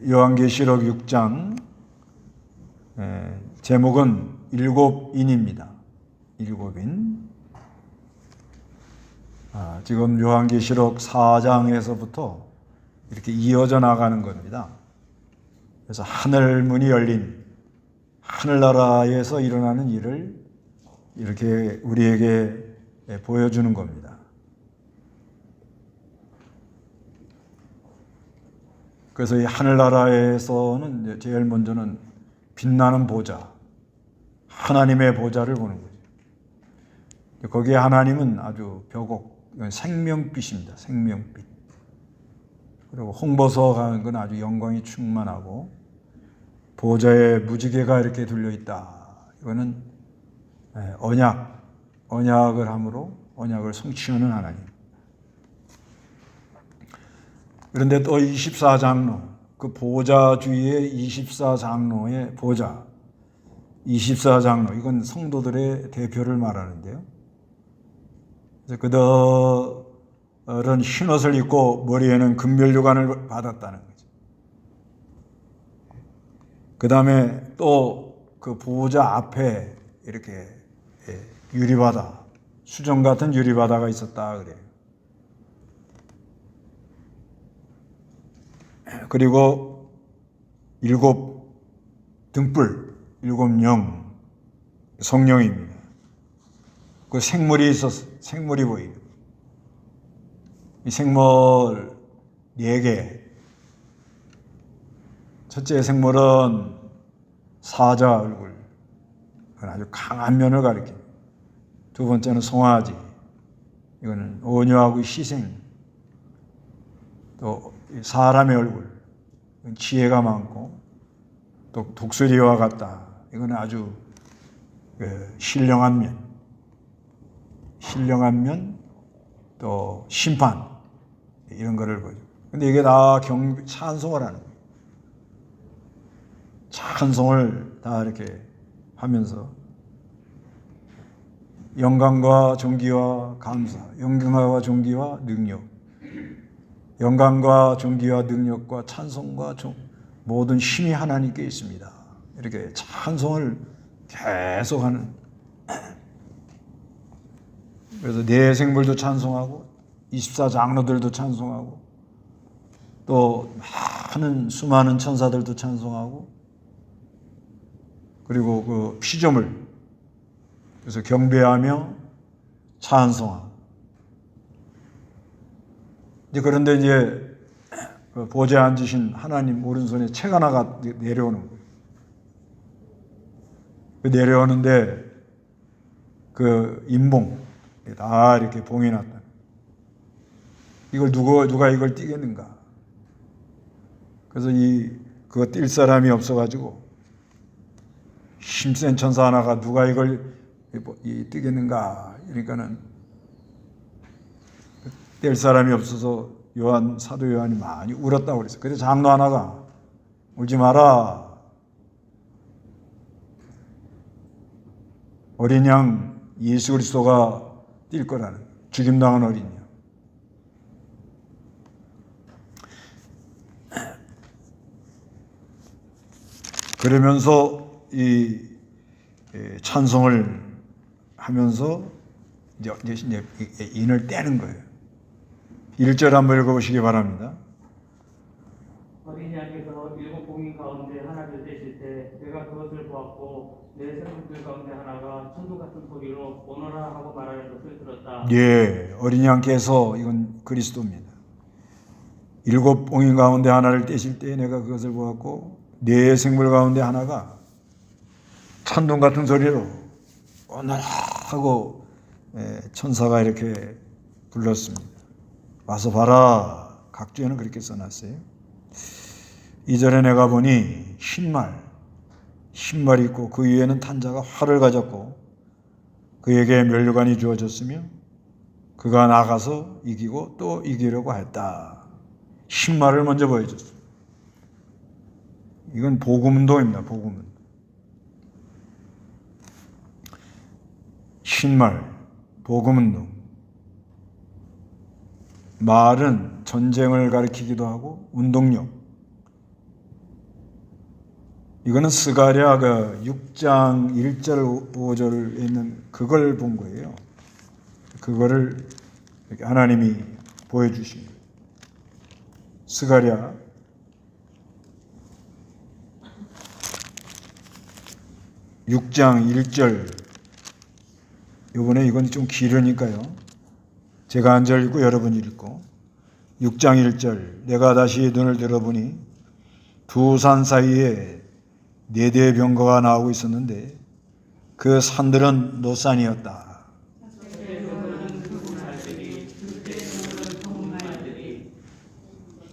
요한계시록 6장 제목은 일곱인입니다. 일곱인. 지금 요한계시록 4장에서부터 이렇게 이어져 나가는 겁니다. 그래서 하늘문이 열린 하늘나라에서 일어나는 일을 이렇게 우리에게 보여주는 겁니다. 그래서 이 하늘나라에서는 제일 먼저는 빛나는 보좌, 하나님의 보좌를 보는 거죠. 거기에 하나님은 아주 벽옥, 생명빛입니다. 생명빛. 그리고 홍보서가 건 아주 영광이 충만하고 보좌에 무지개가 이렇게 둘려 있다. 이거는 언약을 함으로 언약을 성취하는 하나님. 그런데 또 24장로, 그 보좌 주위에 24장로의 보좌, 24장로, 이건 성도들의 대표를 말하는데요. 그들은 흰 옷을 입고 머리에는 금면류관을 받았다는 거죠. 그 다음에 또 그 보좌 앞에 이렇게 유리바다, 수정 같은 유리바다가 있었다 그래요. 그리고 일곱 등불, 일곱 영, 성령입니다. 그 생물이 있었어. 생물이 보이고. 이 생물 4개. 첫째 생물은 사자 얼굴. 그건 아주 강한 면을 가리킵니다. 두 번째는 송아지. 이거는 온유하고 희생. 또 사람의 얼굴. 지혜가 많고 또 독수리와 같다. 이거는 아주 신령한 면. 신령한 면, 또 심판, 이런 거를 보죠. 근데 이게 다 찬송을 하는 거예요. 찬송을 다 이렇게 하면서 영광과 존귀와 감사, 영광과 존귀와 능력, 영광과 존귀와 능력과 찬송과 모든 힘이 하나님께 있습니다. 이렇게 찬송을 계속하는. 그래서 네 생물도 찬송하고 24장로들도 찬송하고 또 수많은 천사들도 찬송하고 그리고 그 피조물, 그래서 경배하며 찬송하고. 그런데 이제 보좌에 앉으신 하나님 오른손에 책 하나가 내려오는 거예요. 내려오는데 그 인봉 다 이렇게 봉해놨다. 이걸 누가 이걸 띄겠는가? 그래서 그거 뛸 사람이 없어가지고 힘센 천사 하나가 누가 이걸 띄겠는가? 그러니까는 뗄 사람이 없어서 사도 요한이 많이 울었다고 그랬어요. 그래서 장로 하나가 울지 마라. 어린 양 예수 그리스도가 뛸 거라는, 죽임당한 어린 양. 그러면서 이 찬송을 하면서 이제 인을 떼는 거예요. 1절 한번 읽어보시기 바랍니다. 어린 양께서 일곱 봉인 가운데 하나를 떼실 때 내가 그것을 보았고 내 생물들 가운데 하나가 천둥 같은 소리로 오너라 하고 말하는 것을 들었다. 예, 어린 양께서, 이건 그리스도입니다. 일곱 봉인 가운데 하나를 떼실 때 내가 그것을 보았고 네 생물 가운데 하나가 천둥 같은 소리로 오너라 하고 천사가 이렇게 불렀습니다. 와서 봐라. 각주에는 그렇게 써놨어요. 2절에 내가 보니 흰말이 있고 그 위에는 탄 자가 활을 가졌고 그에게 면류관이 주어졌으며 그가 나가서 이기고 또 이기려고 했다. 흰말을 먼저 보여줬어요. 이건 복음운동입니다. 복음운동. 흰말, 복음운동. 말은 전쟁을 가리키기도 하고 운동력, 이거는 스가랴 그 6장 1절 5절에 있는 그걸 본 거예요. 그거를 이렇게 하나님이 보여주신 거예요. 스가랴 6장 1절. 이번에 이건 좀 길으니까요. 제가 한 절 읽고 여러분이 읽고. 6장 1절. 내가 다시 눈을 들어보니 두 산 사이에 4대의 병거가 나오고 있었는데 그 산들은 노산이었다.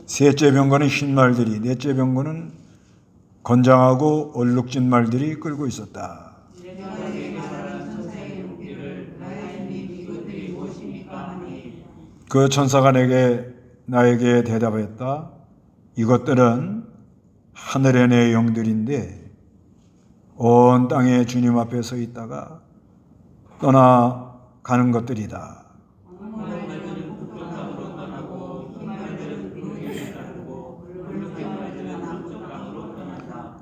셋째 병거는 흰 말들이, 넷째 병거는 건장하고 얼룩진 말들이 끌고 있었다. 그 천사가 나에게 대답하였다. 이것들은 하늘의 내 영들인데 온 땅에 주님 앞에 서 있다가 떠나가는 것들이다.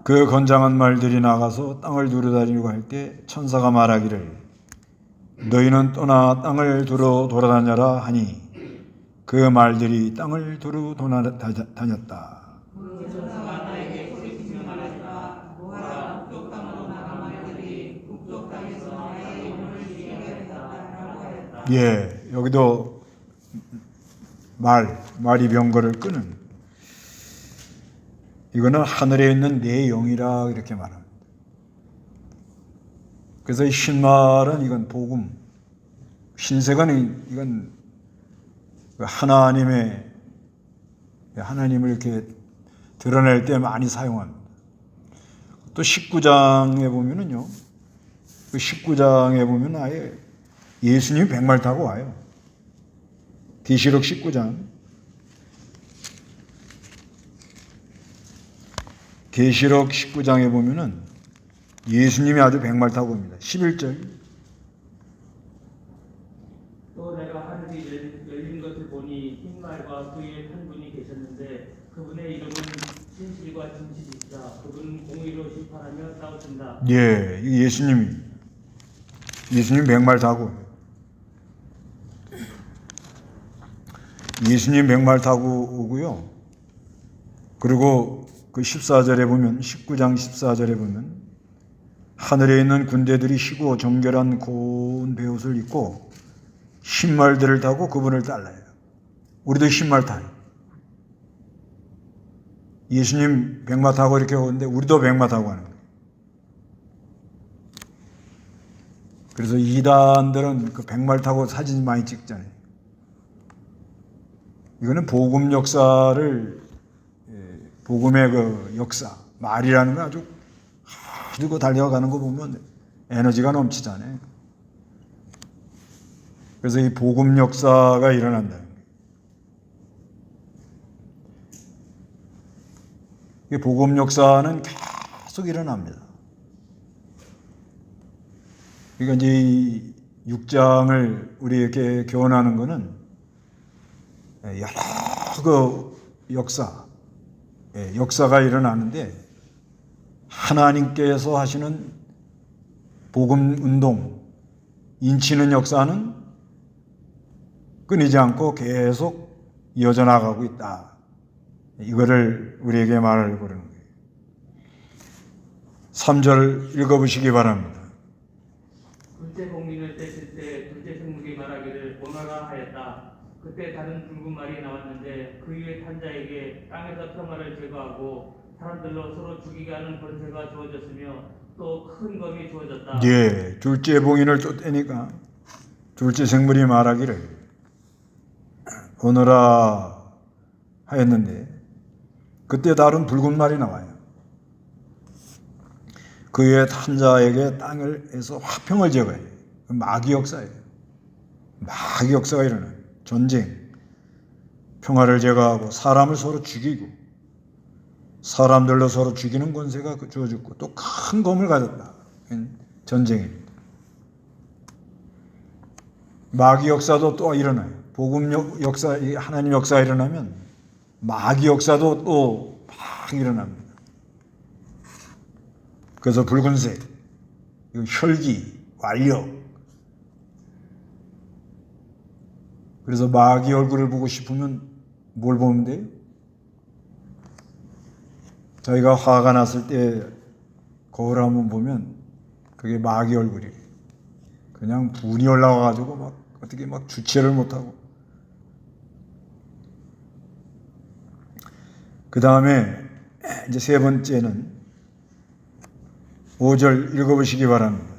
그 건장한 말들이 나가서 땅을 두루다니고 할 때 천사가 말하기를 너희는 떠나 땅을 두루 돌아다녀라 하니 그 말들이 땅을 두루 다녔다. 예, 여기도 말이 병거를 끄는, 이거는 하늘에 있는 내 영이라 이렇게 말합니다. 그래서 이 흰말은 이건 복음, 흰색은 이건 하나님을 이렇게 드러낼 때 많이 사용합니다. 또 19장에 보면은요, 그 19장에 보면 아예 예수님이 백말 타고 와요. 계시록 19장. 계시록 19장에 보면은 예수님이 아주 백말 타고 옵니다. 11절. 또 내가 하늘이 열린 것을 보니 흰 말과 그 위에 한 분이 계셨는데 그분의 이름은 진실과 진실이시다. 그분은 공의로 심판하며 싸우신다. 예, 예수님 백말 타고 와요. 예수님 백말 타고 오고요. 그리고 그 14절에 보면, 19장 14절에 보면 하늘에 있는 군대들이 희고 정결한 고운 베옷을 입고 흰말들을 타고 그분을 따라요. 우리도 흰말 타요. 예수님 백마 타고 이렇게 오는데 우리도 백마 타고 가는 거예요. 그래서 이단들은 그 백말 타고 사진 많이 찍잖아요. 이거는 복음 역사를, 복음의 그 역사, 말이라는 건 아주 그 달려가는 거 보면 에너지가 넘치잖아요. 그래서 이 복음 역사가 일어난다는 거예요. 이 복음 역사는 계속 일어납니다. 그러니까 이제 이 6장을 우리에게 교훈하는 것은 여러 그 역사가 일어나는데 하나님께서 하시는 복음 운동, 인치는 역사는 끊이지 않고 계속 이어져 나가고 있다. 이거를 우리에게 말하려고 그러는 거예요. 3절 읽어보시기 바랍니다. 둘째 공민을 떼실 때 둘째 생물이 말하기를 오너라 하였다. 그때 다른 붉은 말이 나왔는데 그 위에 탄 자에게 땅에서 평화를 제거하고 사람들로 서로 죽이게 하는 권세가 주어졌으며 또 큰 검이 주어졌다. 예, 둘째 봉인을 또 떼니까 둘째 생물이 말하기를 오너라 하였는데 그때 다른 붉은 말이 나와요. 그 위에 탄 자에게 땅에서 화평을 제거해요. 마귀 역사예요. 마귀 역사가 일어나요. 전쟁, 평화를 제거하고 사람을 서로 죽이고 사람들로 서로 죽이는 권세가 주어졌고 또 큰 검을 가졌다. 전쟁입니다. 마귀 역사도 또 일어나요. 복음 역사, 하나님 역사가 일어나면 마귀 역사도 또 막 일어납니다. 그래서 붉은색, 이거 혈기, 완력. 그래서 마귀 얼굴을 보고 싶으면 뭘 보면 돼요? 저희가 화가 났을 때 거울 한번 보면 그게 마귀 얼굴이에요. 그냥 분이 올라와가지고 막 어떻게 막 주체를 못하고. 그 다음에 이제 세 번째는 5절 읽어보시기 바랍니다.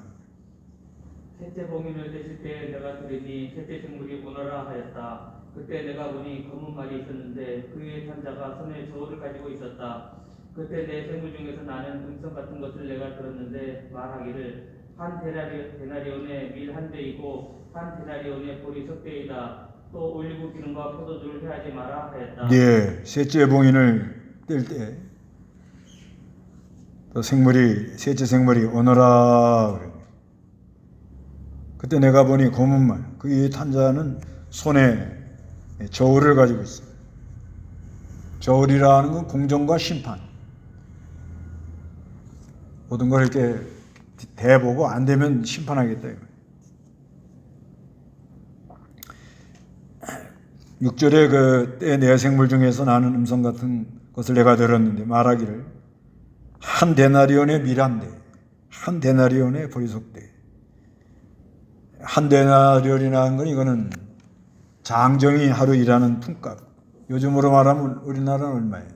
셋째 봉인을 떼실 때 내가 들으니 셋째 생물이 오너라 하였다. 그때 내가 보니 검은 말이 있었는데 그 위에 탄 자가 손에 저울을 가지고 있었다. 그때 내 생물 중에서 나는 음성 같은 것을 내가 들었는데 말하기를 한 데나리온의 밀 한 대이고 한 데나리온의 보리 석 대이다. 또 올리브 기름과 포도주를 해하지 마라 하였다. 네, 셋째 봉인을 뗄 때 또 셋째 생물이 오너라 그래요. 그때 내가 보니 검은 말, 그 위에 탄 자는 손에 저울을 가지고 있어요. 저울이라는 건 공정과 심판. 모든 걸 이렇게 대보고 안 되면 심판하겠다. 6절에 그 때 내 생물 중에서 나는 음성 같은 것을 내가 들었는데 말하기를 한 데나리온의 밀 한 대, 한 데나리온의 보리석대. 한 데나리온이라는 건 이거는 장정이 하루 일하는 품값. 요즘으로 말하면 우리나라는 얼마예요?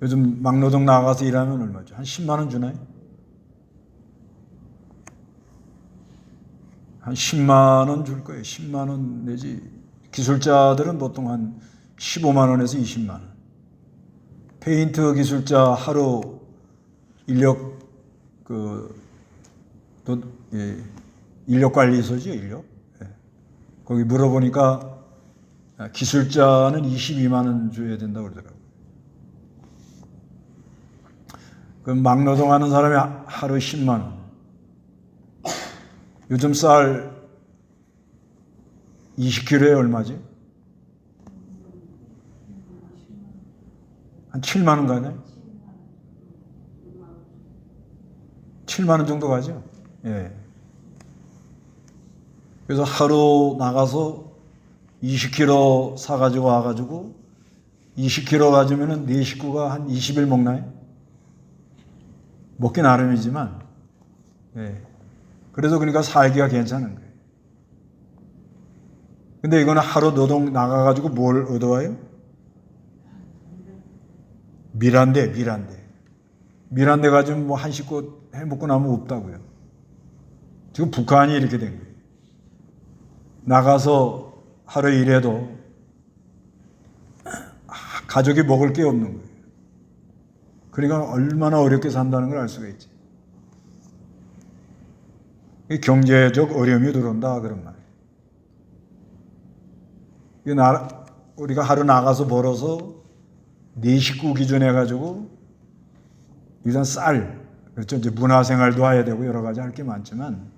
요즘 막노동 나가서 일하면 얼마죠? 한 10만 원 주나요? 한 10만 원 줄 거예요. 10만 원 내지. 기술자들은 보통 한 15만 원에서 20만 원. 페인트 기술자 하루 인력 인력 관리소죠, 인력. 예. 거기 물어보니까 기술자는 22만 원 줘야 된다고 그러더라고요. 그럼 막노동하는 사람이 하루 10만 원. 요즘 쌀 20kg에 얼마지? 한 7만 원 가나요? 7만 원 정도 가죠? 예. 그래서 하루 나가서 20kg 사가지고 와가지고 20kg 가지면은 네 식구가 한 20일 먹나요? 먹기 나름이지만, 예. 그래서 그러니까 살기가 괜찮은 거예요. 근데 이거는 하루 노동 나가가지고 뭘 얻어와요? 밀 한 대. 밀 한 대 가지고 뭐 한 식구 해 먹고 나면 없다고요. 지금 북한이 이렇게 된 거예요. 나가서 하루 일해도 가족이 먹을 게 없는 거예요. 그러니까 얼마나 어렵게 산다는 걸 알 수가 있지. 경제적 어려움이 들어온다 그런 말이에요. 우리가 하루 나가서 벌어서 네 식구 기준해 가지고 일단 쌀, 그렇죠. 이제 문화생활도 해야 되고 여러 가지 할 게 많지만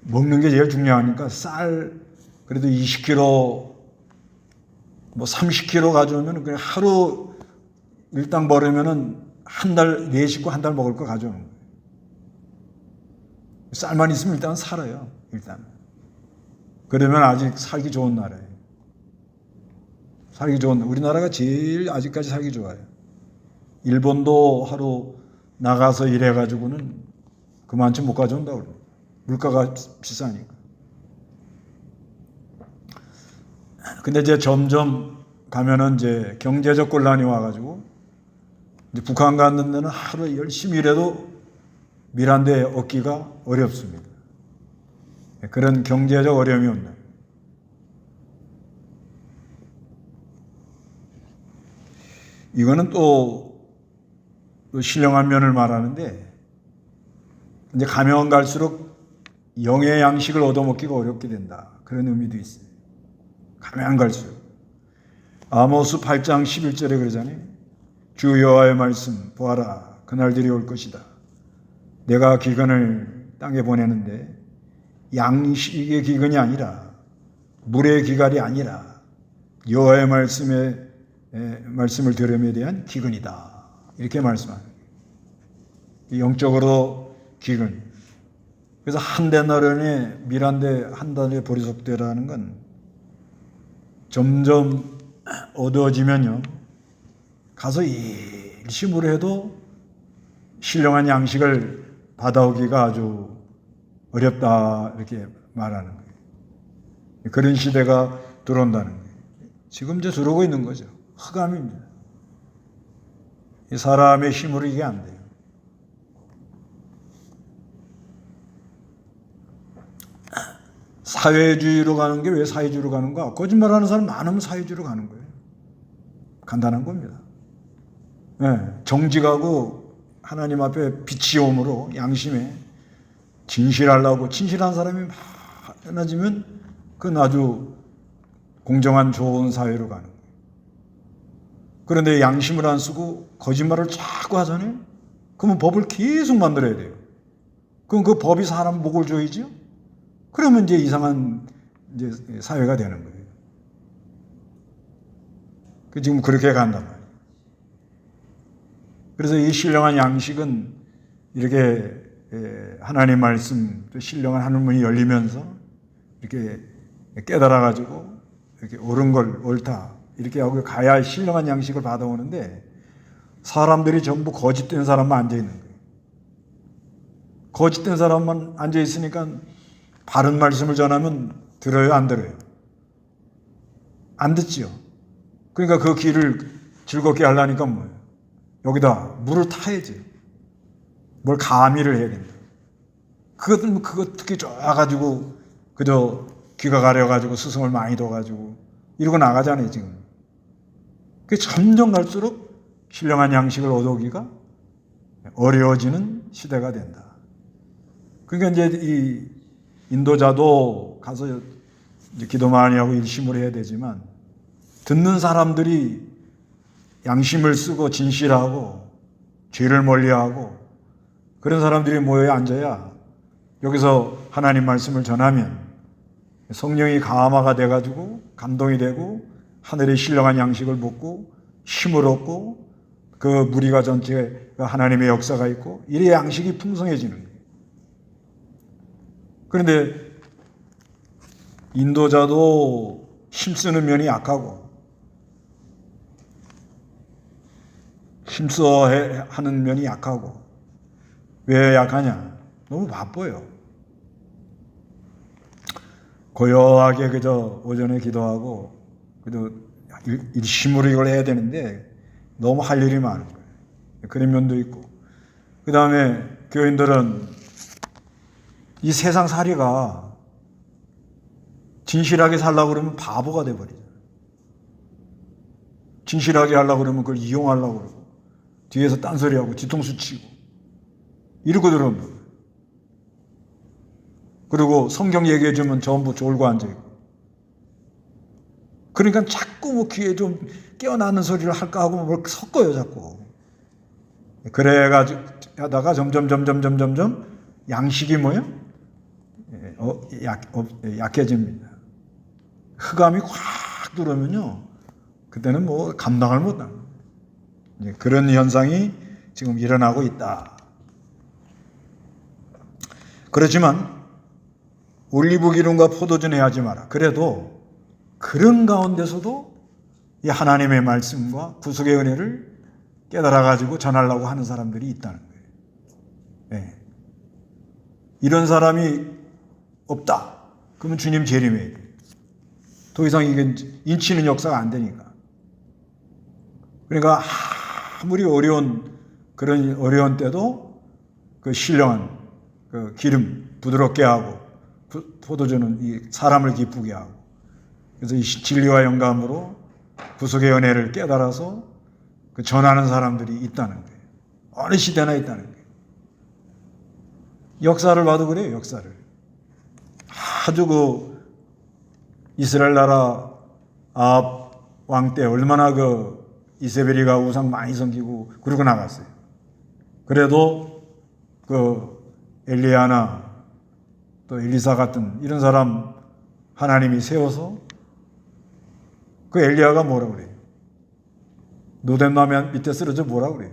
먹는 게 제일 중요하니까 쌀 그래도 20kg 뭐 30kg 가져오면 그냥 하루 일당 벌으면은 한 달, 네 식구 한 달 먹을 거 가져오는 거예요. 쌀만 있으면 일단 살아요. 일단. 그러면 아직 살기 좋은 나라예요. 살기 좋은, 우리나라가 제일 아직까지 살기 좋아요. 일본도 하루 나가서 일해가지고는 그만큼 못 가져온다고 그래요. 물가가 비싸니까. 근데 이제 점점 가면은 이제 경제적 곤란이 와가지고 이제 북한 같은 데는 하루 열심히 일해도 밀 한 대 얻기가 어렵습니다. 그런 경제적 어려움이 온다. 이거는 또 신령한 면을 말하는데 이제 가면 갈수록 영의 양식을 얻어먹기가 어렵게 된다. 그런 의미도 있어요. 가면 갈수록. 아모스 8장 11절에 그러잖아요. 주 여호와의 말씀 보아라. 그날들이 올 것이다. 내가 기근을 땅에 보내는데 양식의 기근이 아니라 물의 기갈이 아니라 여호와의 말씀에 말씀을 들음에 대한 기근이다. 이렇게 말씀합니다. 영적으로 기근. 그래서 한 데나련에 밀한데 한 달에 보리속되라는 건 점점 어두워지면요, 가서 일심으로 해도 신령한 양식을 받아오기가 아주 어렵다, 이렇게 말하는 거예요. 그런 시대가 들어온다는 거예요. 지금 이제 들어오고 있는 거죠. 흑암입니다. 이 사람의 힘으로 이게 안 돼요. 사회주의로 가는 게 왜 사회주의로 가는가? 거짓말하는 사람 많으면 사회주의로 가는 거예요. 간단한 겁니다. 정직하고 하나님 앞에 빛이 오므로 양심에 진실하려고 진실한 사람이 많아지면 그건 아주 공정한 좋은 사회로 가는 거예요. 그런데 양심을 안 쓰고 거짓말을 자꾸 하잖아요. 그러면 법을 계속 만들어야 돼요. 그럼 그 법이 사람 목을 조이죠? 그러면 이제 이상한 이제 사회가 되는 거예요. 지금 그렇게 간단 말이에요. 그래서 이 신령한 양식은 이렇게 하나님 말씀, 또 신령한 하늘문이 열리면서 이렇게 깨달아가지고 이렇게 옳은 걸 옳다 이렇게 하고 가야 신령한 양식을 받아오는데, 사람들이 전부 거짓된 사람만 앉아 있는 거예요. 거짓된 사람만 앉아 있으니까 바른 말씀을 전하면 들어요, 안 들어요? 안 듣지요. 그러니까 그 길을 즐겁게 하려니까 뭐예요? 여기다 물을 타야지. 뭘 가미를 해야 된다. 그거 특히 좋아가지고 그저 귀가 가려가지고 스승을 많이 둬가지고 이러고 나가잖아요, 지금. 그 점점 갈수록 신령한 양식을 얻어오기가 어려워지는 시대가 된다. 그러니까 이제 이 인도자도 가서 이제 기도 많이 하고 일심을 해야 되지만, 듣는 사람들이 양심을 쓰고 진실하고 죄를 멀리하고 그런 사람들이 모여 앉아야 여기서 하나님 말씀을 전하면 성령이 감화가 돼가지고 감동이 되고 하늘의 신령한 양식을 먹고 힘을 얻고 그 무리가 전체에 하나님의 역사가 있고 이래 양식이 풍성해지는 거예요. 그런데 인도자도 힘쓰는 면이 약하고 힘써 하는 면이 약하고. 왜 약하냐? 너무 바빠요. 고요하게 그저 오전에 기도하고 그래도 일심으로 이걸 해야 되는데 너무 할 일이 많은 거예요. 그런 면도 있고. 그 다음에 교인들은 이 세상 살이가 진실하게 살려고 그러면 바보가 돼버리죠. 진실하게 하려고 그러면 그걸 이용하려고 그러고 뒤에서 딴소리하고 뒤통수 치고 이러고 들어오는 거예요. 그리고 성경 얘기해주면 전부 졸고 앉아있고. 그러니까 자꾸 뭐 귀에 좀 깨어나는 소리를 할까 하고 뭘 섞어요, 자꾸. 그래가지고 하다가 점점 양식이 뭐예요? 약해집니다. 흑암이 확 들어오면요, 그때는 뭐 감당을 못합니다. 그런 현상이 지금 일어나고 있다. 그렇지만 올리브 기름과 포도주 내하지 마라. 그래도 그런 가운데서도 이 하나님의 말씀과 구속의 은혜를 깨달아가지고 전하려고 하는 사람들이 있다는 거예요. 네. 이런 사람이 없다. 그러면 주님 재림해야 돼요. 더 이상 이게 인치는 역사가 안 되니까. 그러니까 아무리 그런 어려운 때도 그 신령한 그 기름 부드럽게 하고 포도주는 이 사람을 기쁘게 하고, 그래서 이 진리와 영감으로 구속의 은혜를 깨달아서 그 전하는 사람들이 있다는 거예요. 어느 시대나 있다는 거예요. 역사를 봐도 그래요, 역사를. 아주 그 이스라엘 나라 아합 왕 때 얼마나 그 이세벨이가 우상 많이 섬기고 그러고 나갔어요. 그래도 그 엘리야나 또 엘리사 같은 이런 사람 하나님이 세워서 그 엘리야가 뭐라 그래요? 노덴마 밑에 쓰러져 뭐라 그래요?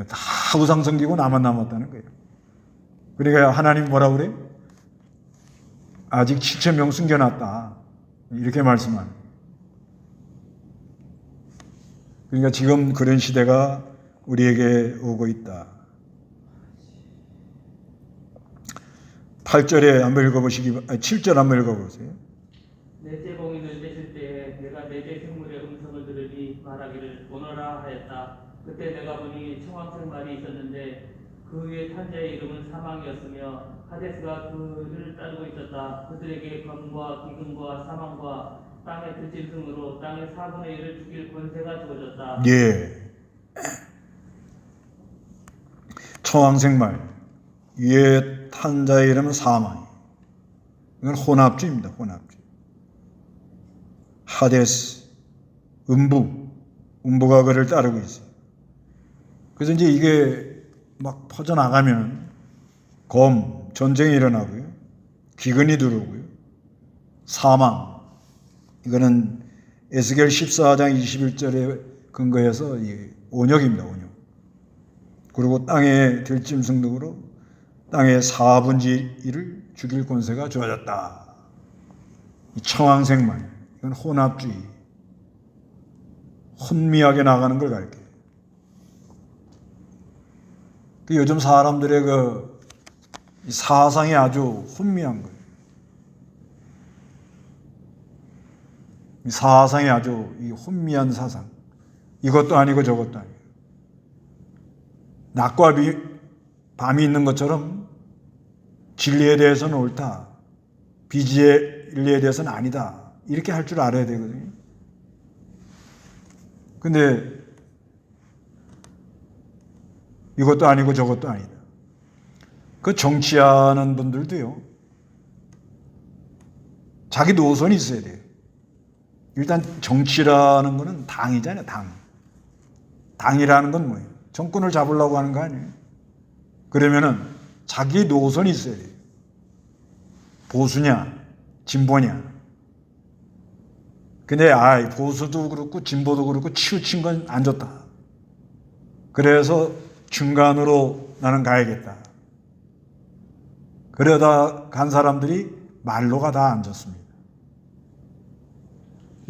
다 우상 섬기고 나만 남았다는 거예요. 그러니까 하나님 뭐라 그래요? 아직 7,000명 숨겨놨다. 이렇게 말씀하는 거예요. 그러니까 지금 그런 시대가 우리에게 오고 있다. 8절에 한번 읽어보시기, 7절 한번 읽어보세요. 넷째 공인을 떼실 때에 내가 넷째 생물의 음성을 들으니 말하기를 오너라 하였다. 그때 내가 보니 청황색 말이 있었는데 그 위에 탄 자의 이름은 사망이었으며 하데스가 그를 따르고 있었다. 그들에게 검과 기근과 사망과 땅의 들짐승으로 땅의 4분의 1을 죽일 권세가 주어졌다. 예. 청황색말 위에 탄 자의 이름은 사망. 이건 혼합주의입니다. 혼합주의. 하데스, 음부가 그를 따르고 있어요. 그래서 이제 이게 막 퍼져나가면 전쟁이 일어나고요. 기근이 들어오고요. 사망. 이거는 에스겔 14장 21절에 근거해서 온역입니다. 온역. 그리고 땅의 들짐승 등으로 땅의 4분의 1을 죽일 권세가 주어졌다. 이 청황색말. 이건 혼합주의. 혼미하게 나가는 걸 가르쳐요. 요즘 사람들의 사상이 아주 혼미한 거예요. 사상이 아주 혼미한 사상. 이것도 아니고 저것도 아니고. 낮과 밤이 있는 것처럼 진리에 대해서는 옳다. 비진리에 대해서는 아니다. 이렇게 할 줄 알아야 되거든요. 근데 이것도 아니고 저것도 아니다. 그 정치하는 분들도요. 자기 노선이 있어야 돼요. 일단 정치라는 거는 당이잖아요. 당이라는 건 뭐예요? 정권을 잡으려고 하는 거 아니에요? 그러면은 자기 노선이 있어야 돼요. 보수냐, 진보냐. 근데 보수도 그렇고 진보도 그렇고 치우친 건 안 좋다. 그래서 중간으로 나는 가야겠다. 그러다 간 사람들이 말로가 다 안 좋습니다.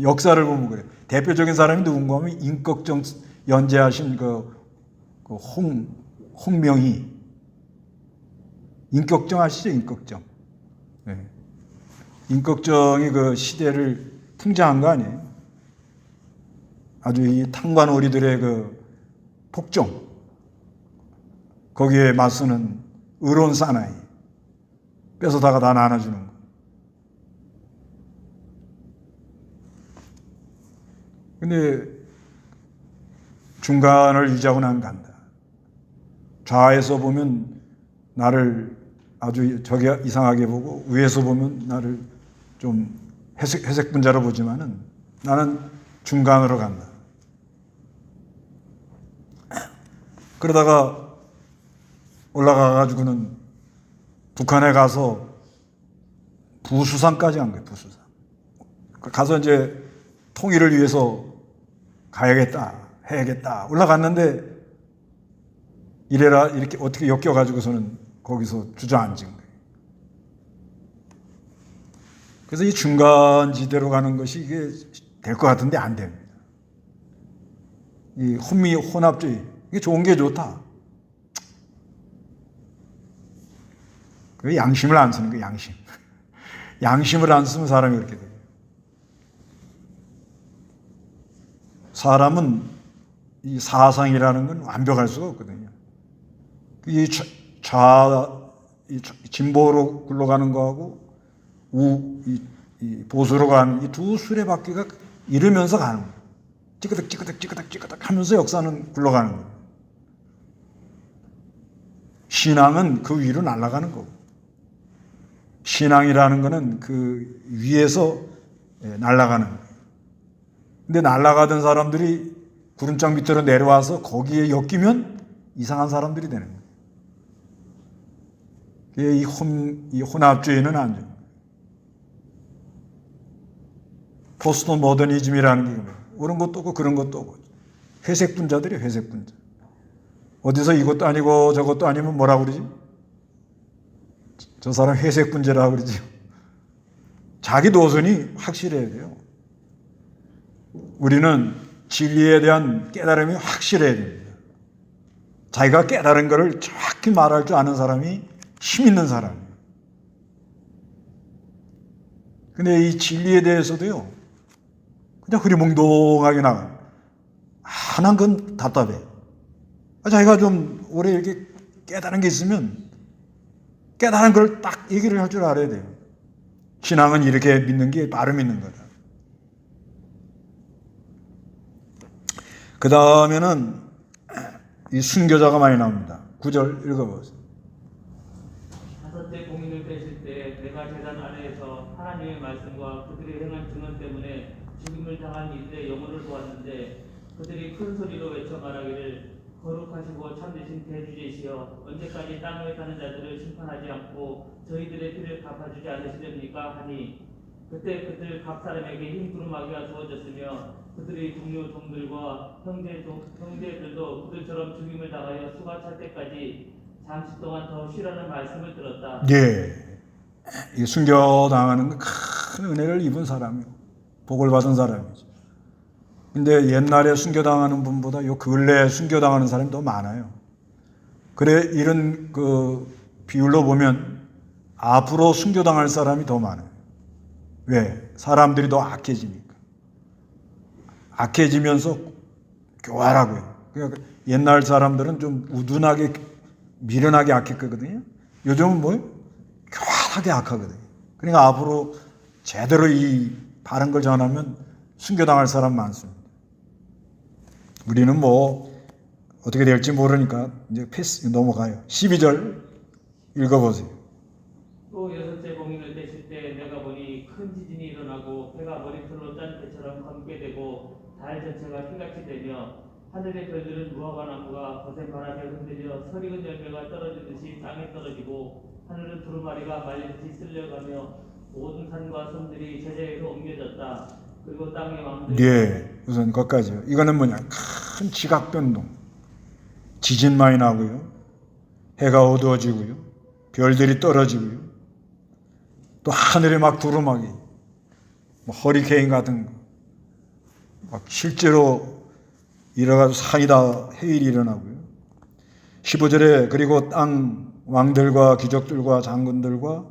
역사를 보면 그래요. 대표적인 사람이 누군가 하면 임꺽정 연재하신 홍명희. 임꺽정 아시죠? 임꺽정. 네. 임꺽정이 그 시대를 풍자한 거 아니에요? 아주 이 탄관오리들의 폭정. 거기에 맞서는 의로운 사나이. 뺏어다가 다 나눠주는 거. 근데 중간을 유지하고 난 간다. 좌에서 보면 나를 아주 저기 이상하게 보고 위에서 보면 나를 좀 회색 분자로 보지만은 나는 중간으로 간다. 그러다가 올라가가지고는 북한에 가서 부수상까지 간 거예요. 부수상. 가서 이제 통일을 위해서 가야겠다, 해야겠다. 올라갔는데 이래라 이렇게 어떻게 엮여가지고서는 거기서 주저앉은 거예요. 그래서 이 중간지대로 가는 것이 이게 될 것 같은데 안 됩니다. 이 혼합주의 이게 좋은 게 좋다. 그 양심을 안 쓰는 거예요. 양심. 양심을 안 쓰면 사람이 그렇게 돼요. 사람은 이 사상이라는 건 완벽할 수가 없거든요. 이 진보로 굴러가는 거하고 이 보수로 가는 이 두 수레바퀴가 이르면서 가는 거예요. 찌그덕 하면서 역사는 굴러가는 거예요. 신앙은 그 위로 날아가는 거고. 신앙이라는 거는 그 위에서 날아가는 거예요. 근데 날아가던 사람들이 구름장 밑으로 내려와서 거기에 엮이면 이상한 사람들이 되는 거예요. 이 혼합주의는 안 좋아요. 포스트 모더니즘이라는 게 옳은 것도 없고 그런 것도 없고 회색 분자들이에요. 회색 분자. 어디서 이것도 아니고 저것도 아니면 뭐라고 그러지? 저 사람 회색 분자라고 그러지요. 자기 노선이 확실해야 돼요. 우리는 진리에 대한 깨달음이 확실해야 됩니다. 자기가 깨달은 것을 정확히 말할 줄 아는 사람이 힘 있는 사람이에요. 근데 이 진리에 대해서도요, 그냥 흐리멍덩하게 나가요. 하나는 건 답답해. 자기가 좀 오래 이렇게 깨달은 게 있으면 깨달은 걸 딱 얘기를 할 줄 알아야 돼요. 신앙은 이렇게 믿는 게 바로 믿는 거다. 그 다음에는 이 순교자가 많이 나옵니다. 9절 읽어보세요. 다섯째 공인을 떼실 때 내가 제단 아래에서 하나님의 말씀과 그들이 행한 증언 때문에 죽임을 당한 이들의 영혼을 보았는데 그들이 큰 소리로 외쳐 말하기를 거룩하시고 참되신 대주제시여 언제까지 땅 위에 사는 자들을 심판하지 않고 저희들의 피를 갚아주지 않으시렵니까 하니 그때 그들 각 사람에게 흰 두루마기가 주어졌으며 그들의 동료 종들과 형제들도 그들처럼 죽임을 당하여 수가 찰 때까지 잠시 동안 더 쉬라는 말씀을 들었다. 예. 이 순교당하는 큰 은혜를 입은 사람이고 복을 받은 사람이죠. 근데 옛날에 순교당하는 분보다 요 근래에 순교당하는 사람이 더 많아요. 그래 이런 그 비율로 보면 앞으로 순교당할 사람이 더 많아요. 왜? 사람들이 더 악해지니까. 악해지면서 교활하고요. 그러니까 옛날 사람들은 좀 우둔하게 미련하게 악했거든요. 요즘은 뭐예요? 교활하게 악하거든요. 그러니까 앞으로 제대로 이 바른 걸 전하면 순교당할 사람 많습니다. 우리는 뭐 어떻게 될지 모르니까 이제 패스 넘어가요. 12절 읽어보세요. 또 여섯째 공인을 떼실 때 내가 보니 큰 지진이 일어나고 해가 머리털로 짠 배처럼 검게 되고 달 전체가 피같이 되며 하늘의 별들은 무화과 나무가 거센 바람에 흔들려 설익은 열매가 떨어지듯이 땅에 떨어지고 하늘은 두루마리가 말리듯이 쓸려가며 모든 산과 섬들이 제자리로 옮겨졌다. 그리고 땅의 왕들 네, 우선 거기까지요. 이거는 뭐냐? 큰 지각 변동. 지진 많이 나고요. 해가 어두워지고요. 별들이 떨어지고요. 또 하늘에 막 두루마기, 뭐 허리케인 같은 거, 막 실제로 일어가지고 산이 다 해일이 일어나고요. 15절에 그리고 땅 왕들과 귀족들과 장군들과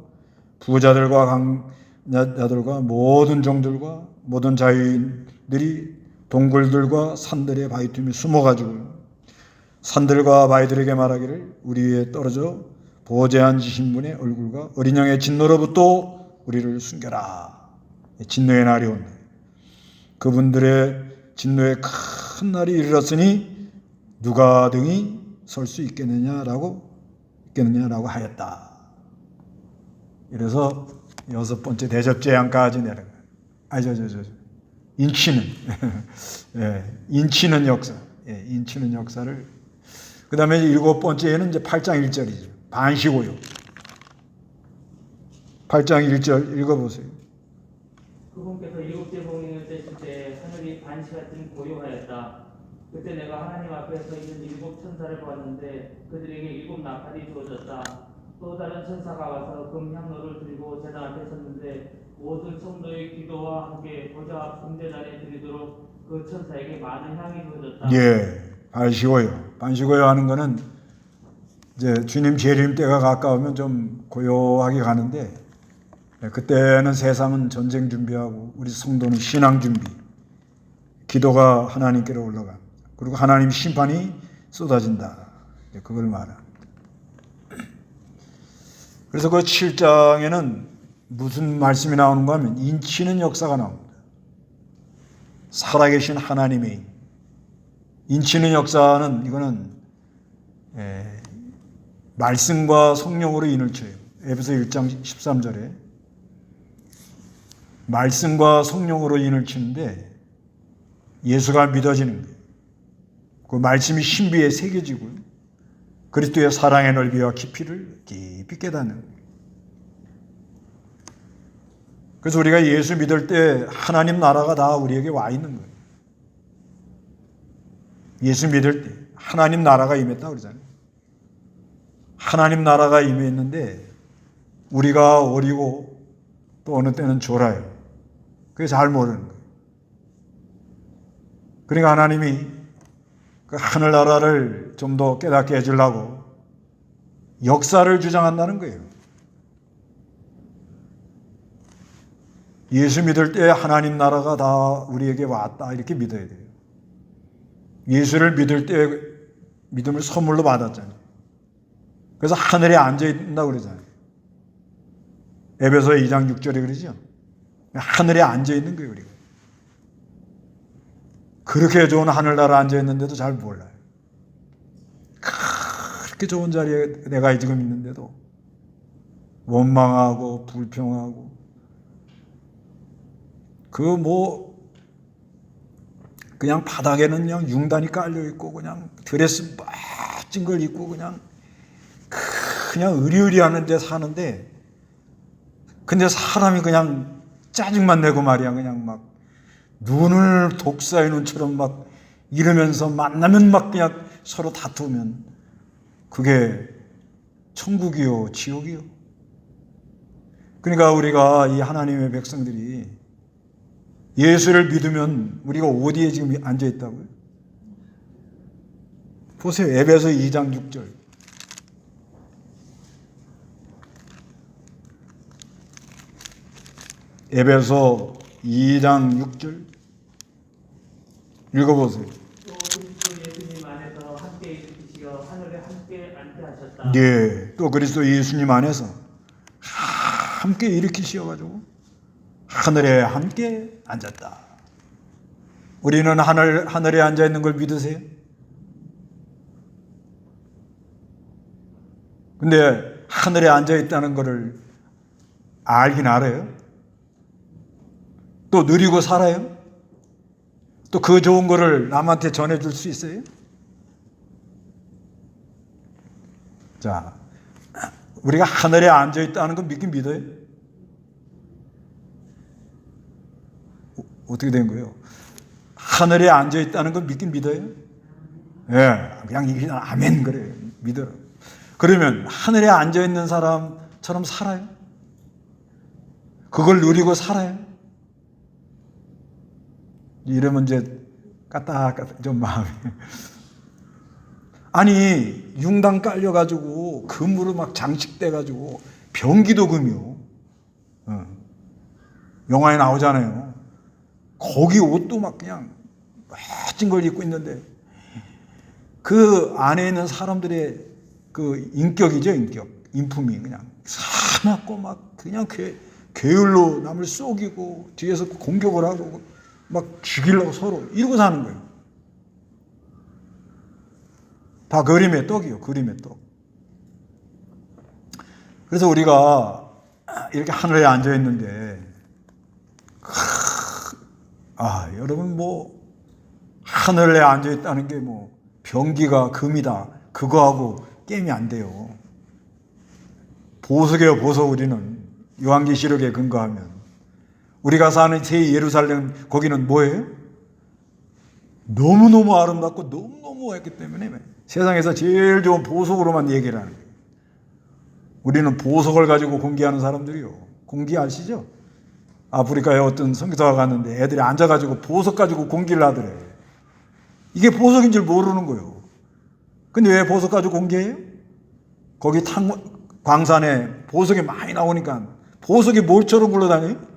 부자들과 강자들과 모든 종들과 모든 자유인들이 동굴들과 산들의 바위틈에 숨어가지고요. 산들과 바위들에게 말하기를 우리 위에 떨어져 보호제 앉으신 분의 얼굴과 어린 양의 진노로부터 우리를 숨겨라. 진노의 날이 온다. 그분들의 진노의 큰 날이 이르렀으니 누가 등이 설 수 있겠느냐라고 하였다. 이래서 여섯 번째 대접재앙까지 내려가. 인치는 예, 인치는 역사. 예, 인치는 역사를. 그 다음에 일곱 번째는 이제 8장 1절이죠. 반시고요. 8장 1절 읽어보세요. 그분께서 일곱째 봉인을 떼실 때 하늘이 반시같은 고요하였다. 그때 내가 하나님 앞에 서 있는 일곱 천사를 보았는데 그들에게 일곱 나팔이 주어졌다. 또 다른 천사가 와서 금향로를 들고 제단 앞에 섰는데 모든 성도의 기도와 함께 보좌 앞 성대단에 드리도록 그 천사에게 많은 향이 주어졌다. 예, 반시고요. 반시고요 하는 거는 이제 주님 재림 때가 가까우면 좀 고요하게 가는데 그때는 세상은 전쟁 준비하고 우리 성도는 신앙 준비, 기도가 하나님께로 올라가. 그리고 하나님 심판이 쏟아진다. 그걸 말합니다. 그래서 그 7장에는 무슨 말씀이 나오는가 하면 인치는 역사가 나옵니다. 살아계신 하나님의 힘. 인치는 역사는 이거는 말씀과 성령으로 인을 쳐요. 에베소 1장 13절에 말씀과 성령으로 인을 치는데 예수가 믿어지는 거예요. 그 말씀이 신비에 새겨지고요. 그리스도의 사랑의 넓이와 깊이를 깊이 깨닫는 거예요. 그래서 우리가 예수 믿을 때 하나님 나라가 다 우리에게 와 있는 거예요. 예수 믿을 때 하나님 나라가 임했다 그러잖아요. 하나님 나라가 임했는데 우리가 어리고 또 어느 때는 졸아요. 그게 잘 모르는 거예요. 그러니까 하나님이 그 하늘나라를 좀 더 깨닫게 해주려고 역사를 주장한다는 거예요. 예수 믿을 때 하나님 나라가 다 우리에게 왔다 이렇게 믿어야 돼요. 예수를 믿을 때 믿음을 선물로 받았잖아요. 그래서 하늘에 앉아있다고 그러잖아요. 에베소 2장 6절에 그러죠. 하늘에 앉아있는 거예요. 우리가. 그렇게 좋은 하늘나라 앉아있는데도 잘 몰라요. 그렇게 좋은 자리에 내가 지금 있는데도 원망하고 불평하고 그냥 바닥에는 그냥 융단이 깔려있고 그냥 드레스 멋진 걸 입고 그냥 의리의리하는 데 사는데 근데 사람이 그냥 짜증만 내고 말이야. 그냥 막 눈을 독사의 눈처럼 막 이러면서 만나면 막 그냥 서로 다투면 그게 천국이요 지옥이요. 그러니까 우리가 이 하나님의 백성들이 예수를 믿으면 우리가 어디에 지금 앉아 있다고요? 보세요. 에베소 2장 6절. 에베소 2장 6절 읽어보세요. 또 그리스도 예수님 안에서 함께 일으키시어 하늘에 함께 앉게 하셨다. 네, 또 그리스도 예수님 안에서 함께 일으키시어가지고 하늘에 함께 앉았다. 우리는 하늘에 앉아 있는 걸 믿으세요? 근데 하늘에 앉아 있다는 것을 알긴 알아요? 또 누리고 살아요? 또 그 좋은 거를 남한테 전해줄 수 있어요? 자, 우리가 하늘에 앉아 있다는 건 믿긴 믿어요? 어떻게 된 거예요? 하늘에 앉아 있다는 건 믿긴 믿어요? 예, 그냥 이게 아멘 그래요. 믿어요. 그러면 하늘에 앉아 있는 사람처럼 살아요? 그걸 누리고 살아요? 이러면 이제 까딱까딱 좀 마음이 아니 융당 깔려가지고 금으로 막 장식돼가지고 병기도 금이요. 영화에 나오잖아요. 거기 옷도 막 그냥 멋진 걸 입고 있는데 그 안에 있는 사람들의 그 인격이죠. 인품이 그냥 사납고 막 그냥 게을로 남을 속이고 뒤에서 공격을 하고 막 죽이려고 서로 이러고 사는 거예요. 다 그림의 떡이요. 그림의 떡. 그래서 우리가 이렇게 하늘에 앉아 있는데 여러분 하늘에 앉아 있다는 게 병기가 금이다. 그거하고 게임이 안 돼요. 보석이에요. 보석. 우리는 요한계시록에 근거하면 우리가 사는 새 예루살렘 거기는 뭐예요? 너무너무 아름답고 너무너무 했기 때문에 세상에서 제일 좋은 보석으로만 얘기를 하는 거예요. 우리는 보석을 가지고 공기하는 사람들이요. 공기 아시죠? 아프리카에 어떤 선교사가 갔는데 애들이 앉아가지고 보석 가지고 공기를 하더래. 이게 보석인 줄 모르는 거예요. 근데 왜 보석 가지고 공기해요? 거기 광산에 보석이 많이 나오니까 보석이 뭘처럼 굴러다녀요?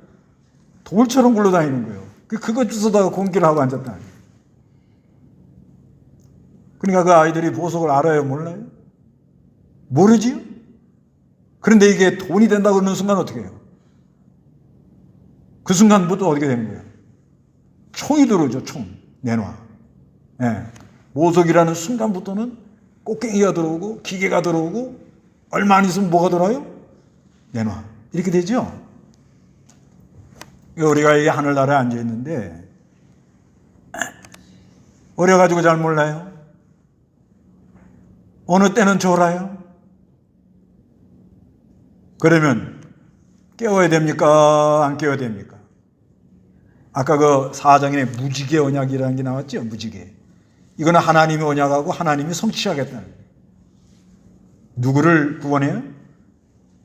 돌처럼 굴러다니는 거예요. 그거 주워다가 공기를 하고 앉았다. 그러니까 그 아이들이 보석을 알아요? 몰라요? 모르지요? 그런데 이게 돈이 된다고 그러는 순간 어떻게 해요? 그 순간부터 어떻게 되는 거예요? 총이 들어오죠. 총. 내놔. 예. 보석이라는 순간부터는 꽃갱이가 들어오고 기계가 들어오고 얼마 안 있으면 뭐가 들어와요? 내놔. 이렇게 되죠? 우리가 이 하늘나라에 앉아 있는데 어려가지고 잘 몰라요. 어느 때는 졸아요. 그러면 깨워야 됩니까? 안 깨워야 됩니까? 아까 그 4장에 무지개 언약이라는 게 나왔죠. 무지개. 이거는 하나님이 언약하고 하나님이 성취하겠다는 거예요. 누구를 구원해요?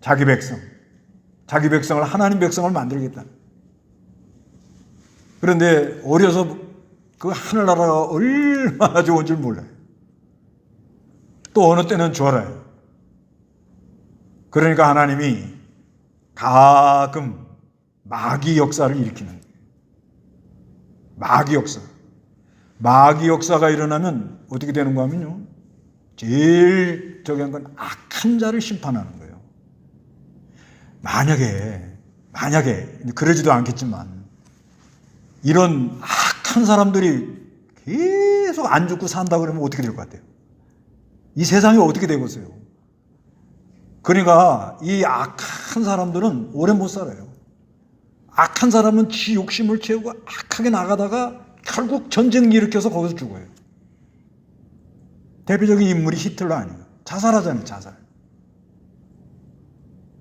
자기 백성. 자기 백성을, 하나님 백성을 만들겠다. 그런데 어려서 그 하늘나라가 얼마나 좋은 줄 몰라요. 또 어느 때는 졸아요. 그러니까 하나님이 가끔 마귀 역사를 일으키는 거예요. 마귀 역사. 마귀 역사가 일어나면 어떻게 되는가 하면요, 제일 저기한 건 악한 자를 심판하는 거예요. 만약에 그러지도 않겠지만 이런 악한 사람들이 계속 안 죽고 산다 그러면 어떻게 될 것 같아요? 이 세상이 어떻게 되겠어요? 그러니까 이 악한 사람들은 오래 못 살아요. 악한 사람은 지 욕심을 채우고 악하게 나가다가 결국 전쟁 일으켜서 거기서 죽어요. 대표적인 인물이 히틀러 아니에요. 자살하잖아요, 자살.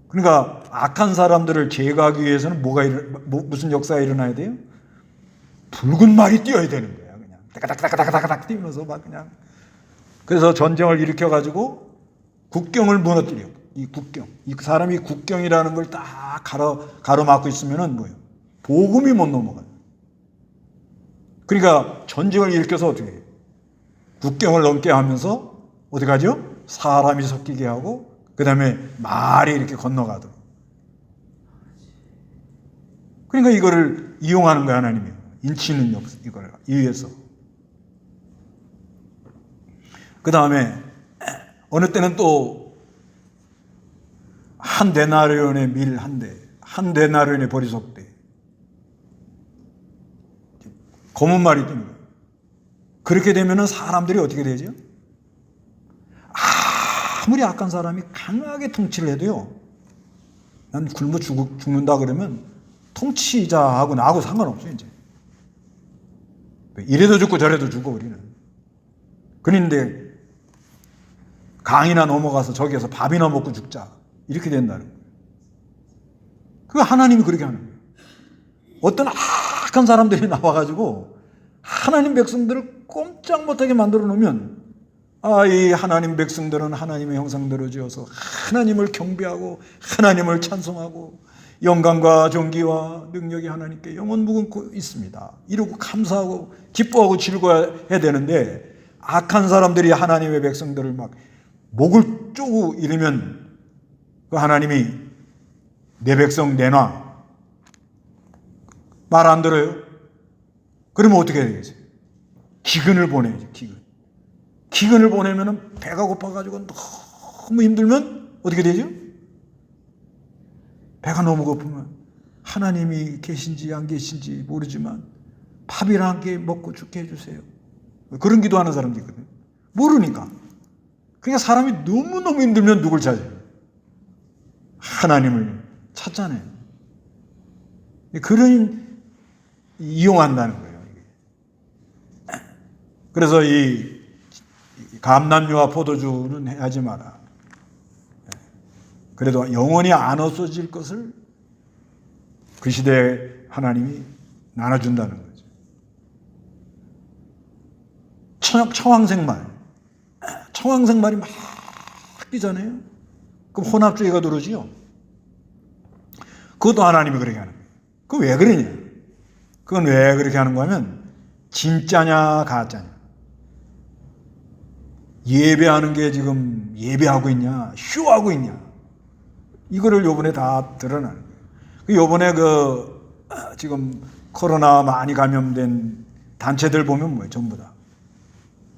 그러니까 악한 사람들을 제거하기 위해서는 무슨 역사가 일어나야 돼요? 붉은 말이 뛰어야 되는 거야. 그냥 따가닥 뛰면서 막 그냥. 그래서 전쟁을 일으켜가지고 국경을 무너뜨려. 이 국경. 이 사람이 국경이라는 걸 딱 가로막고 있으면은 뭐예요? 복음이 못 넘어가요. 그러니까 전쟁을 일으켜서 어떻게 해요? 국경을 넘게 하면서 어떻게 하죠? 사람이 섞이게 하고 그 다음에 말이 이렇게 건너가도록. 그러니까 이거를 이용하는 거야, 하나님이. 인치는 역사, 이걸 위해서. 그 다음에 어느 때는 또 한 데나리온의 밀 한 대, 한 데나리온의 보리석대. 검은 말이 뜨는 거예요. 그렇게 되면은 사람들이 어떻게 되죠? 아무리 악한 사람이 강하게 통치를 해도요, 난 굶어 죽는다 그러면 통치자하고 나하고 상관없어요, 이제. 이래도 죽고 저래도 죽고 우리는. 그런데 강이나 넘어가서 저기에서 밥이나 먹고 죽자. 이렇게 된다는 거예요. 그 하나님이 그렇게 하는 거예요. 어떤 악한 사람들이 나와가지고 하나님 백성들을 꼼짝 못하게 만들어 놓으면, 이 하나님 백성들은 하나님의 형상대로 지어서 하나님을 경배하고 하나님을 찬송하고 영광과 존귀와 능력이 하나님께 영원 무궁코 있습니다. 이러고 감사하고 기뻐하고 즐거워해야 되는데, 악한 사람들이 하나님의 백성들을 막 목을 쪼고 이러면 그 하나님이 내 백성 내놔. 말 안 들어요? 그러면 어떻게 해야 되겠어요? 기근을 보내야죠, 기근. 기근을 보내면 배가 고파가지고 너무 힘들면 어떻게 되죠? 배가 너무 고프면 하나님이 계신지 안 계신지 모르지만 밥이랑 함께 먹고 죽게 해주세요. 그런 기도하는 사람도 있거든요. 모르니까. 그러니까 사람이 너무너무 힘들면 누굴 찾아요? 하나님을 찾잖아요. 그런 이용한다는 거예요. 그래서 이 감람유와 포도주는 하지 마라. 그래도 영원히 안 없어질 것을 그 시대에 하나님이 나눠준다는 거죠. 청황생말이 막 뛰잖아요. 그럼 혼합주의가 들어오지요. 그것도 하나님이 그렇게 하는 거예요. 그거 왜 그러냐? 그건 왜 그렇게 하는 거냐면 진짜냐 가짜냐. 예배하는 게 지금 예배하고 있냐 쇼하고 있냐. 이거를 요번에 다 드러나는 거예요. 요번에 지금 코로나 많이 감염된 단체들 보면 뭐예요? 전부 다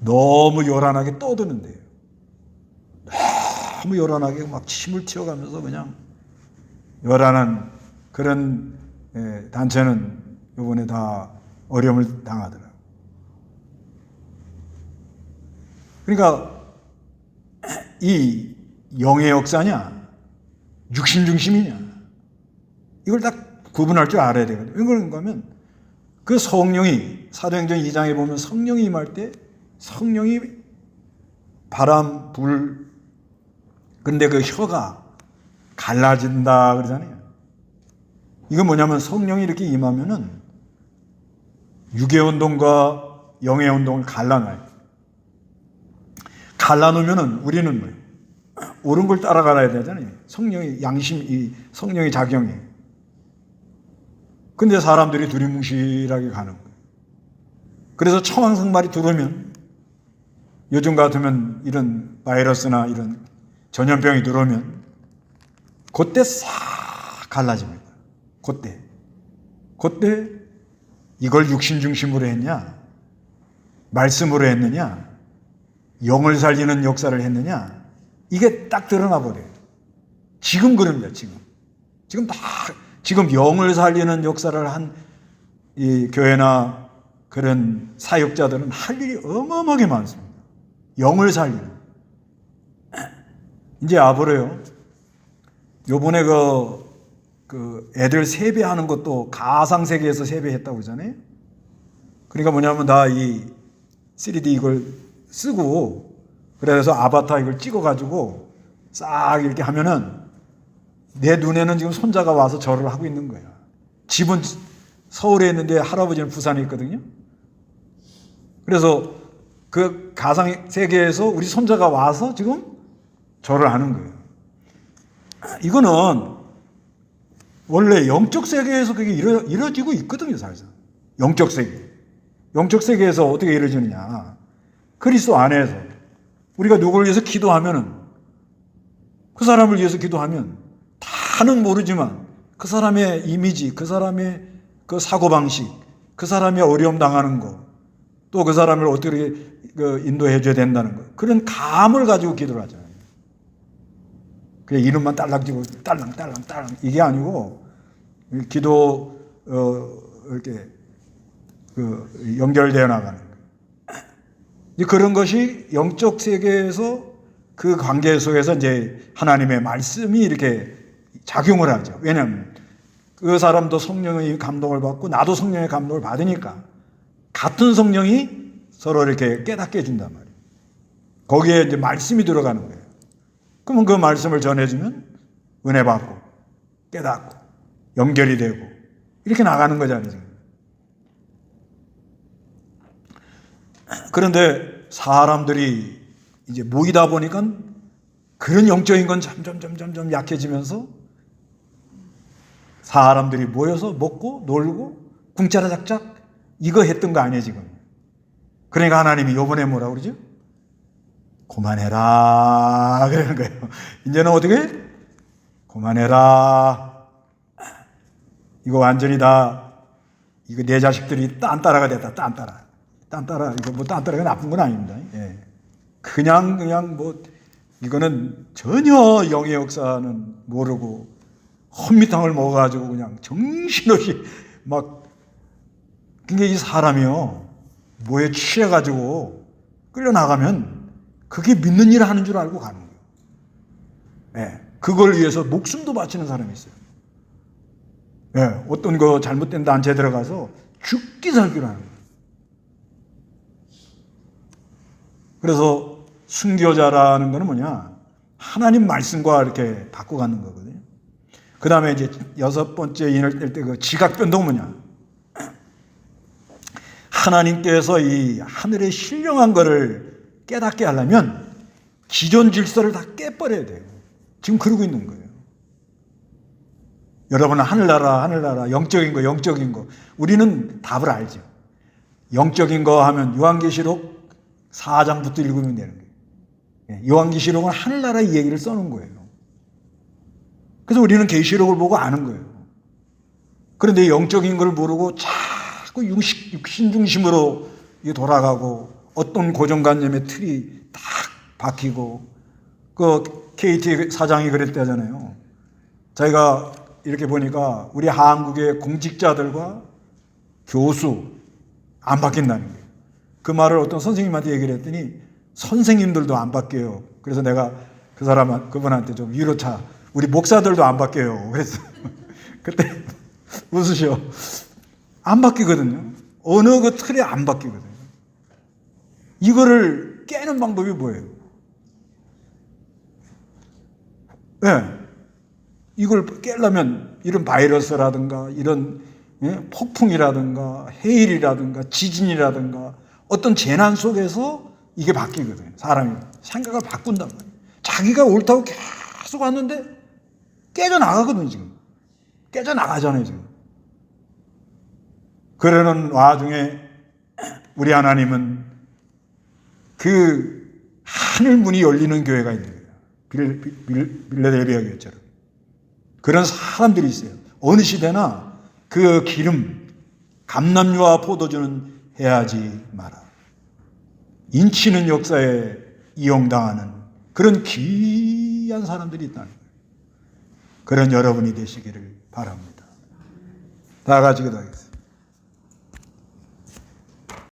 너무 요란하게 떠드는데요. 너무 요란하게 막 침을 튀어가면서 그냥 요란한 그런 단체는 요번에 다 어려움을 당하더라고요. 그러니까 이 영의 역사냐 육신 중심이냐 이걸 딱 구분할 줄 알아야 되거든요. 왜 그런가 하면 그 성령이 사도행전 2장에 보면 성령이 임할 때 성령이 바람, 불, 근데 그 혀가 갈라진다 그러잖아요. 이건 뭐냐면 성령이 이렇게 임하면은 육의 운동과 영의 운동을 갈라놔요. 갈라놓으면은 우리는 뭐예요? 옳은 걸 따라가야 되잖아요. 성령의 양심이, 성령의 작용이. 근데 사람들이 두리뭉실하게 가는 거예요. 그래서 청황성말이 들어오면, 요즘 같으면 이런 바이러스나 이런 전염병이 들어오면 그때 싹 갈라집니다. 그때 이걸 육신 중심으로 했냐, 말씀으로 했느냐, 영을 살리는 역사를 했느냐, 이게 딱 드러나 버려요. 지금 그럽니다. 지금 영을 살리는 역사를 한 이 교회나 그런 사역자들은 할 일이 어마어마하게 많습니다. 영을 살리는. 이제 앞으로요, 요번에 그 애들 세배하는 것도 가상세계에서 세배했다고 그러잖아요. 그러니까 뭐냐면 다 이 3D 이걸 쓰고, 그래서 아바타 이걸 찍어가지고 싹 이렇게 하면은 내 눈에는 지금 손자가 와서 절을 하고 있는 거야. 집은 서울에 있는데 할아버지는 부산에 있거든요. 그래서 그 가상세계에서 우리 손자가 와서 지금 절을 하는 거예요. 이거는 원래 영적 세계에서 그게 이루어지고 있거든요, 사실상. 영적 세계. 영적 세계에서 어떻게 이루어지느냐. 그리스도 안에서 우리가 누구를 위해서 기도하면은, 그 사람을 위해서 기도하면 다는 모르지만 그 사람의 이미지, 그 사람의 그 사고방식, 그 사람의 어려움 당하는 거, 또 그 사람을 어떻게 인도해 줘야 된다는 거, 그런 감을 가지고 기도를 하잖아요. 그냥 이름만 딸랑지고 딸랑 이게 아니고 기도 이렇게 연결되어 나가는 거예요. 그런 것이 영적 세계에서 그 관계 속에서 이제 하나님의 말씀이 이렇게 작용을 하죠. 왜냐하면 그 사람도 성령의 감동을 받고 나도 성령의 감동을 받으니까 같은 성령이 서로 이렇게 깨닫게 해준단 말이에요. 거기에 이제 말씀이 들어가는 거예요. 그러면 그 말씀을 전해주면 은혜 받고 깨닫고 연결이 되고 이렇게 나가는 거잖아요, 지금. 그런데 사람들이 이제 모이다 보니까 그런 영적인 건 점점 약해지면서 사람들이 모여서 먹고 놀고 궁짜라 작작 이거 했던 거 아니에요, 지금. 그러니까 하나님이 요번에 뭐라고 그러죠? 그만해라 그러는 거예요. 이제는 어떻게? 그만해라. 이거 완전히 다 이거 내 자식들이 딴따라가 됐다. 딴따라. 이거 뭐 딴따라가 나쁜 건 아닙니다. 예. 그냥 뭐 이거는 전혀 영의 역사는 모르고 헛미탕을 먹어가지고 그냥 정신없이 막, 그게 이 사람이요 뭐에 취해가지고 끌려나가면 그게 믿는 일을 하는 줄 알고 가는 거예요. 예. 그걸 위해서 목숨도 바치는 사람이 있어요. 예. 어떤 거 잘못된 단체에 들어가서 죽기 살기로 하는 거예요. 그래서 순교자라는 거는 뭐냐? 하나님 말씀과 이렇게 바꿔가는 거거든요. 그 다음에 이제 6번째 인을 뗄 때 그 지각변동은 뭐냐? 하나님께서 이 하늘의 신령한 거를 깨닫게 하려면 기존 질서를 다 깨버려야 돼요. 지금 그러고 있는 거예요. 여러분은 하늘나라, 영적인 거. 우리는 답을 알죠. 영적인 거 하면 요한계시록 4장부터 읽으면 되는 거예요. 요한계시록은 하늘나라의 얘기를 써놓은 거예요. 그래서 우리는 계시록을 보고 아는 거예요. 그런데 영적인 걸 모르고 자꾸 육신 중심으로 돌아가고 어떤 고정관념의 틀이 딱 박히고, 그 KT 사장이 그랬다잖아요. 자기가 이렇게 보니까 우리 한국의 공직자들과 교수 안 바뀐다는 거예요. 그 말을 어떤 선생님한테 얘기를 했더니 선생님들도 안 바뀌어요. 그래서 내가 그분한테 좀 위로차, 우리 목사들도 안 바뀌어요. 그래서 그때 웃으셔. 안 바뀌거든요. 어느 그 틀에 안 바뀌거든요. 이거를 깨는 방법이 뭐예요? 네. 이걸 깨려면 이런 바이러스라든가 이런 폭풍이라든가 해일이라든가 지진이라든가 어떤 재난 속에서 이게 바뀌거든요. 사람이 생각을 바꾼단 말이에요. 자기가 옳다고 계속 왔는데 깨져나가거든요. 지금 깨져나가잖아요. 지금. 그러는 와중에 우리 하나님은 그 하늘 문이 열리는 교회가 있는 거예요. 빌라델비아 교회처럼. 그런 사람들이 있어요. 어느 시대나 그 기름, 감람유와 포도주는 해하지 마라. 인치는 역사에 이용당하는 그런 귀한 사람들이 있다는 거예요. 그런 여러분이 되시기를 바랍니다. 다 같이 기도하겠습니다.